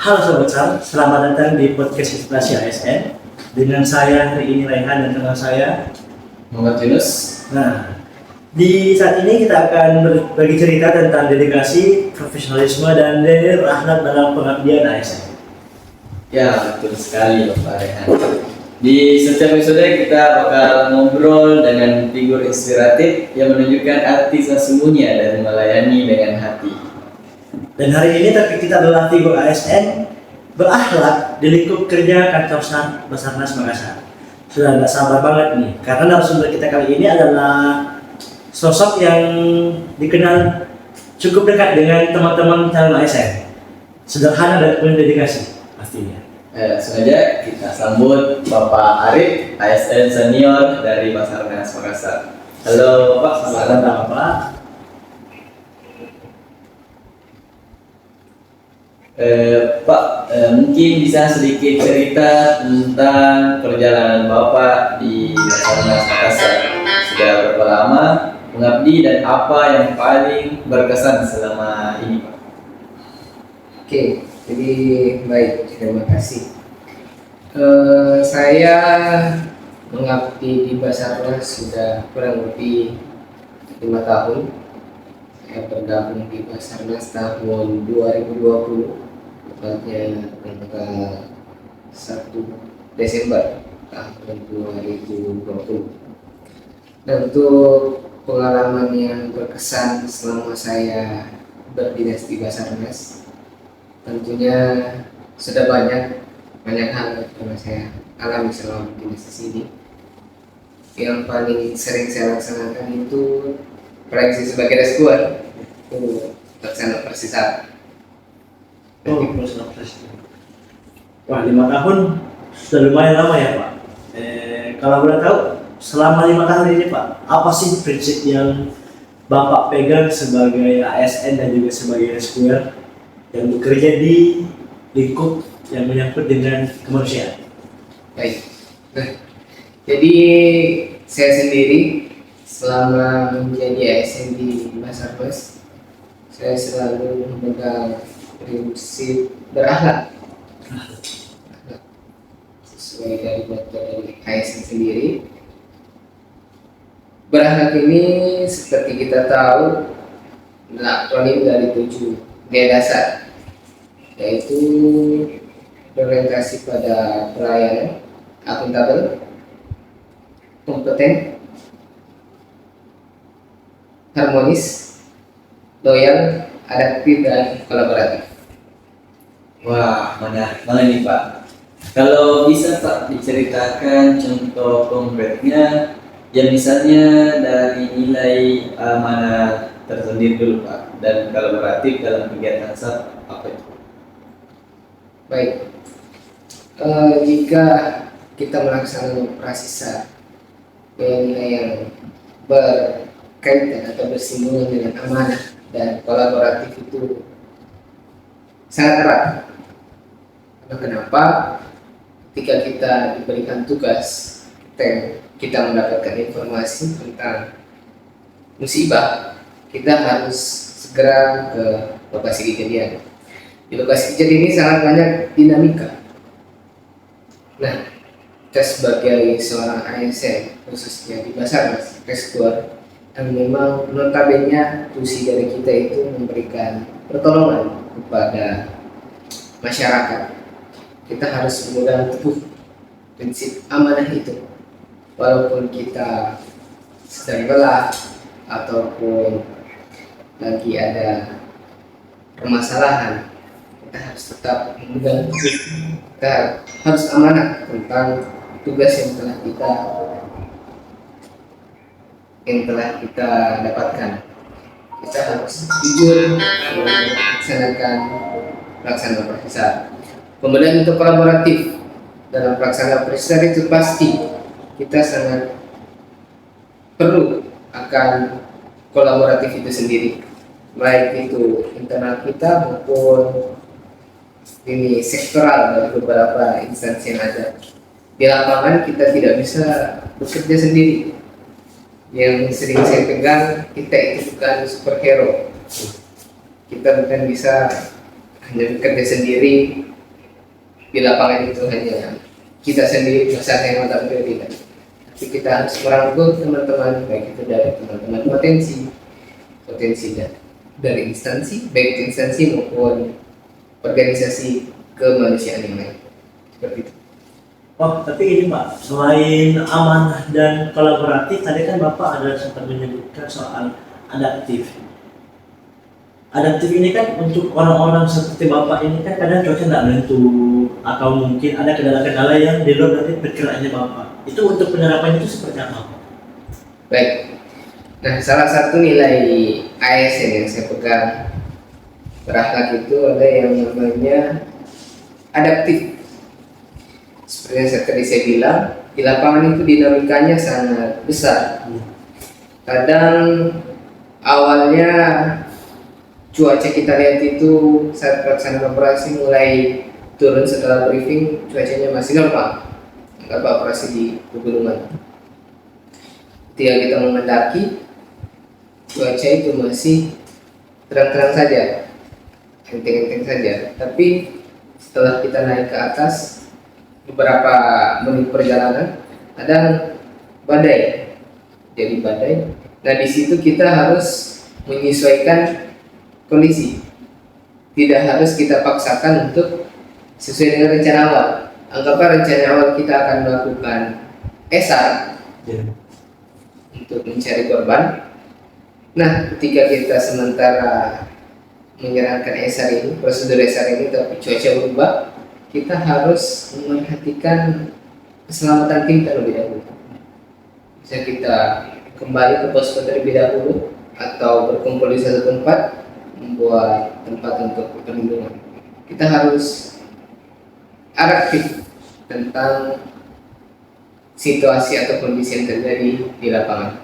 Halo Sobat Sar, selamat datang di podcast Inspirasi ASN. Dengan saya hari ini Raihan dan teman saya Muhammad Yunus. Nah, di saat ini kita akan berbagi cerita tentang dedikasi, profesionalisme, dan nilai akhlak dalam pengabdian ASN. Ya, betul sekali Bapak Rehan. Di setiap episode kita bakal ngobrol dengan figur inspiratif yang menunjukkan arti sesungguhnya dan melayani dengan hati. Dan hari ini topik kita adalah figur ASN berakhlak di lingkup kerja kantor Basarnas Makassar. Sudah nggak sabar banget nih, karena narasumber kita kali ini adalah sosok yang dikenal cukup dekat dengan teman-teman calon ASN. Sederhana dan penuh dedikasi pastinya. Sengaja kita sambut Bapak Arif, ASN senior dari Basarnas Makassar. Halo Bapak, Selamat datang Bapak. Mungkin bisa sedikit cerita tentang perjalanan Bapak di Basarnas Makassar. Sudah berapa lama mengabdi dan apa yang paling berkesan selama ini, Pak? Oke, jadi baik, terima kasih. Saya mengabdi di Basarnas sudah kurang lebih 5 tahun. Saya bergabung di Basarnas tahun 2020, tepatnya tanggal 1 Desember tahun 2020. Dan untuk pengalaman yang berkesan selama saya berdinas di Basarnas, tentunya sudah banyak hal yang pernah saya alami selama berdinas di sini. Yang paling sering saya laksanakan itu proyeksi sebagai rescuer, itu laksana persisat. Oh, proses. Wah, 5 tahun sudah lumayan lama ya Pak. Kalau boleh tahu, selama 5 tahun ini Pak, apa sih prinsip yang Bapak pegang sebagai ASN dan juga sebagai rescuer yang bekerja di lingkup yang menyangkut dengan kemanusiaan? Baik. Nah, jadi saya sendiri selama menjadi ASN di Basarnas, saya selalu memegang prinsip berakhlak sesuai dari motto dari ASN sendiri. Berakhlak ini seperti kita tahu adalah akronim dari 7 gaya dasar, yaitu berorientasi pada pelayanan, akuntabel, kompeten, harmonis, loyal, adaptif, dan kolaboratif. Wah, menarik banget nih Pak. Kalau bisa Pak diceritakan contoh konkretnya, ya misalnya dari nilai mana tersendiri dulu Pak, dan kolaboratif dalam kegiatan SAT apa itu? Baik, jika kita melaksanakan operasi SAT dengan nilai yang berkaitan atau bersinggungan dengan amanah dan kolaboratif itu sangat erat. Kenapa? Ketika kita diberikan tugas, kita mendapatkan informasi tentang musibah, kita harus segera ke lokasi kejadian. Di lokasi kejadian ini sangat banyak dinamika. Nah, kita sebagai seorang ASN, khususnya di Basarnas rescuer, yang memang notabene fungsi dari kita itu memberikan pertolongan kepada masyarakat. Kita harus memegang teguh prinsip amanah itu, walaupun kita sedang lelah ataupun lagi ada permasalahan, kita harus tetap memegang teguh. Kita harus amanah tentang tugas yang telah kita dapatkan. Kita harus jujur melaksanakan pelaksanaan persisat. Kemudian untuk kolaboratif dalam pelaksanaan persisat itu pasti kita sangat perlu akan kolaboratif itu sendiri, baik itu internal kita maupun ini sektoral dari beberapa instansi yang ada. Di lapangan kita tidak bisa bekerja sendiri. Yang sering saya pegang, kita itu bukan superhero. Kita bukan bisa hanya bekerja sendiri di lapangan itu hanya kita sendiri masyarakat yang tak prioritas, tapi kita harus merangkul teman-teman, baik itu dari teman-teman potensi dan dari instansi, baik instansi maupun organisasi kemanusiaan yang lain, seperti itu. Oh, tapi ini Pak, selain amanah dan kolaboratif, tadi kan Bapak ada sempat menyebutkan soal adaptif. Adaptif ini kan untuk orang-orang seperti Bapak ini kan kadang cuaca tidak menentu, atau mungkin ada kendala-kendala yang di luar dari perkiraannya Bapak. Itu untuk penerapannya itu seperti apa Pak? Baik, nah salah satu nilai ASN yang saya pegang berakhlak itu ada yang namanya adaptif. Seperti yang tadi saya bilang, di lapangan itu dinamikanya sangat besar. Kadang awalnya cuaca kita lihat itu saat pelaksanaan operasi mulai turun setelah briefing, cuacanya masih normal, tanpa operasi di pegunungan. Ketika kita mendaki, cuaca itu masih terang-terang saja, enteng-enteng saja. Tapi setelah kita naik ke atas, beberapa menit perjalanan ada badai, jadi badai. Nah di situ kita harus menyesuaikan kondisi, tidak harus kita paksakan untuk sesuai dengan rencana awal. Anggaplah rencana awal kita akan melakukan SR untuk mencari korban. Nah ketika kita sementara menjalankan SR ini, prosedur SR ini, tapi cuaca berubah, kita harus memperhatikan keselamatan tim terlebih dahulu. Bisa kita kembali ke posko terlebih dahulu atau berkumpul di satu tempat, membuat tempat untuk perlindungan. Kita harus aktif tentang situasi atau kondisi yang terjadi di lapangan.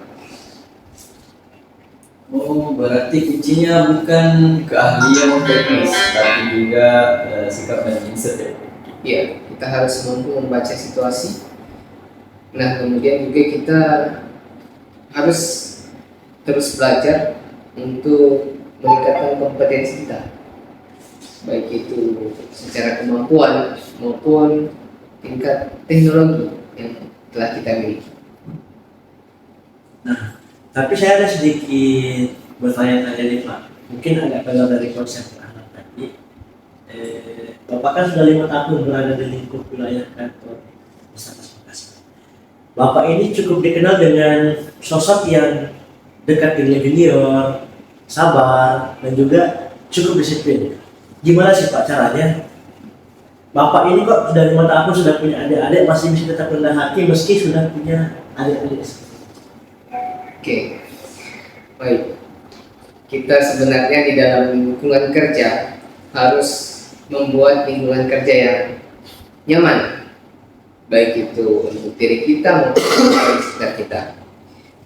Oh, berarti kuncinya bukan keahlian teknis, tapi juga sikap dan mindset ya? Iya, kita harus mampu membaca situasi. Nah, kemudian juga kita harus terus belajar untuk meningkatkan kompetensi kita, baik itu secara kemampuan maupun tingkat teknologi yang telah kita miliki. Nah, tapi saya ada sedikit bertanya-tanya nih Pak, mungkin agak keluar dari konsep anak tadi. Bapak kan sudah 5 tahun berada di lingkup wilayah kantor Basarnas Makassar. Bapak ini cukup dikenal dengan sosok yang dekat dengan junior, sabar, dan juga cukup disiplin. Gimana sih Pak caranya? Bapak ini kok sudah 5 tahun sudah punya adik-adik masih bisa tetap rendah hati meski sudah punya adik-adik. Oke, baik. Kita sebenarnya di dalam lingkungan kerja harus membuat lingkungan kerja yang nyaman, baik itu untuk diri kita maupun untuk sekitar kita.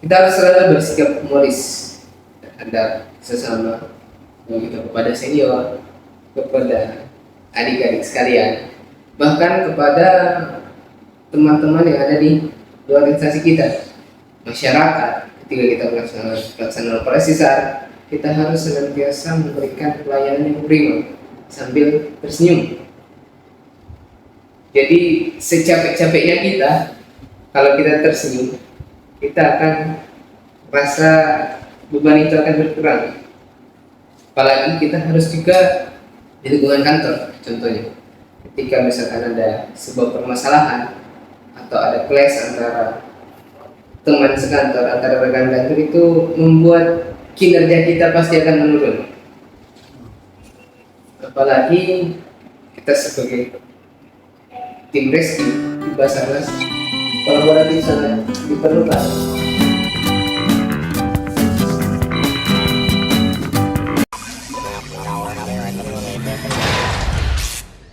Kita harus selalu bersikap humoris terhadap sesama, baik itu kepada senior, kepada adik-adik sekalian, bahkan kepada teman-teman yang ada di luar instansi kita, masyarakat. Ketika kita melaksanakan operasi SAR, kita harus senantiasa memberikan pelayanan yang prima sambil tersenyum. Jadi secapek-capeknya kita, kalau kita tersenyum, kita akan rasa beban itu akan berkurang. Apalagi kita harus juga di lingkungan kantor, contohnya ketika misalkan ada sebuah permasalahan atau ada clash antara teman sekantor, antara rekan kantor, itu membuat kinerja kita pasti akan menurun. Apalagi kita sebagai tim rescue di Basarnas, kolaboratif sangat diperlukan.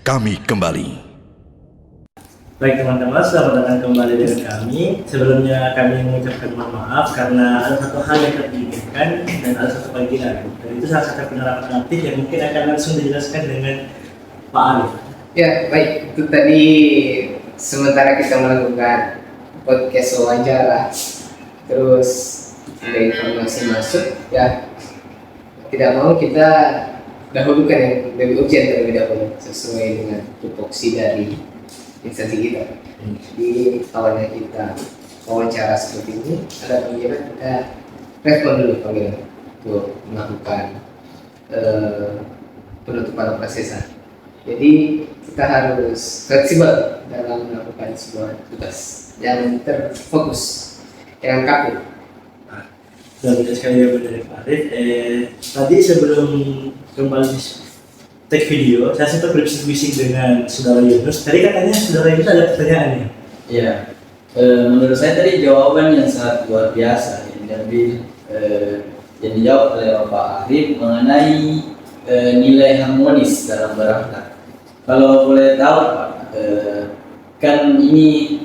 Kami kembali. Baik teman-teman, selamat datang kembali dengan kami. Sebelumnya kami mengucapkan mohon maaf karena ada satu hal yang kami inginkan dan ada satu panggilan. Dan itu salah satu penerapan aktif yang mungkin akan langsung dijelaskan dengan Pak Arif. Ya, baik. Itu tadi sementara kita melakukan podcast wawancara, terus ada informasi masuk, ya tidak mau kita dahulukan yang lebih urgent terlebih dahulu sesuai dengan tupoksi dari instansi kita. Jadi awalnya kita wawancara seperti ini, ada panggilan kita respon dulu panggilan untuk melakukan penutupan operasi. Jadi kita harus fleksibel dalam melakukan sebuah tugas, jangan terfokus, jangan kaku. Dan banyak sekali yang dari Pak Arif. Tadi sebelum kembali take video, saya sempat berbisik-bisik dengan saudara Yunus. Tadi katanya saudara Yunus ada pertanyaan ya? Iya, menurut saya tadi jawaban yang sangat luar biasa yang diambil, yang dijawab oleh Bapak Arif mengenai nilai harmonis dalam berakhlak. Kalau boleh tahu Pak, kan ini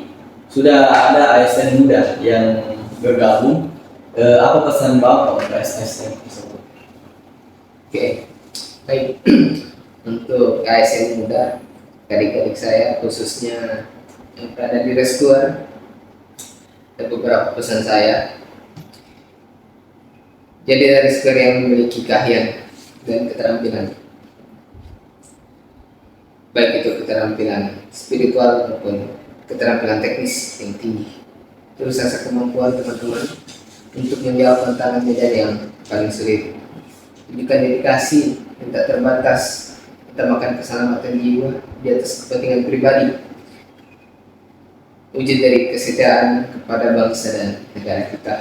sudah ada ASN muda yang bergabung. Apa pesan Bapak untuk ASN tersebut? Oke, baik. Untuk ASN muda, adik-adik saya khususnya yang berada di Rescuer, ada beberapa pesan saya. Jadi Rescuer yang memiliki keahlian dan keterampilan, baik itu keterampilan spiritual maupun keterampilan teknis yang tinggi. Terus rasa kemampuan teman-teman untuk menjawab tantangan medan yang paling sulit. Tunjukkan dedikasi yang tak terbatas, utamakan keselamatan jiwa di atas kepentingan pribadi. Wujud dari kesetiaan kepada bangsa dan negara kita.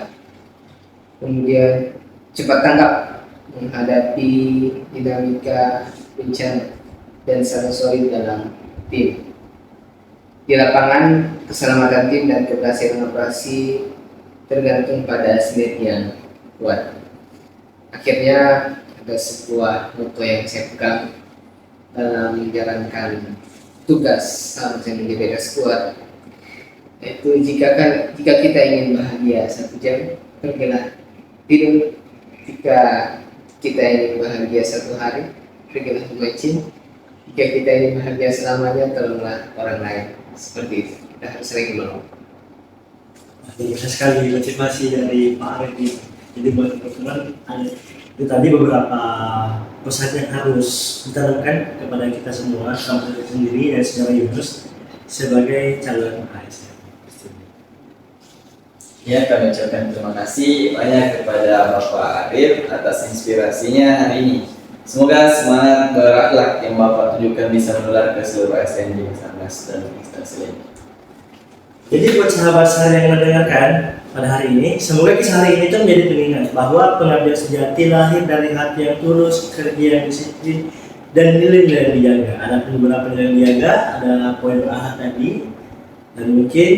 Kemudian cepat tanggap menghadapi dinamika bencana dan selalu solid dalam tim. Di lapangan, keselamatan tim dan keberhasilan operasi tergantung pada sinergi yang kuat. Akhirnya ada sebuah moto yang saya pegang dalam menjalankan tugas harusnya menjadi Rescuer, yaitu jika kita ingin bahagia 1 jam, pergilah tidur. Jika kita ingin bahagia 1 hari, pergilah memancing. Jika kita ingin bahagia selamanya, tolonglah orang lain. Seperti itu, kita harus sering menolong. Bisa sekali motivasi dari Pak Arif ini. Jadi buat teman-teman, itu tadi beberapa pesan yang harus ditanamkan kepada kita semua, sama saya sendiri dan saudara Yunus sebagai calon ASN. Ya, kami ucapkan terima kasih banyak kepada Bapak Arif atas inspirasinya hari ini. Semoga semangat berakhlak yang Bapak tunjukkan bisa menular ke seluruh ASN di Basarnas dan instansi lain. Jadi buat sahabat saya yang mendengarkan pada hari ini, semoga kisah hari ini itu menjadi pengingat bahwa pengabdian sejati lahir dari hati yang tulus, kerja yang disiplin, dan nilai-nilai yang dijaga. Ada beberapa nilai yang dijaga, ada poin berakhlak tadi, dan mungkin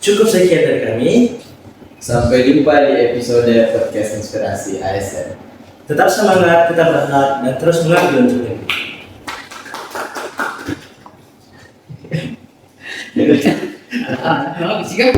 cukup sekian dari kami. Sampai jumpa di episode podcast inspirasi ASN. Tetap semangat, tetap berakhlak, dan terus mengabdi untuk negeri. Jika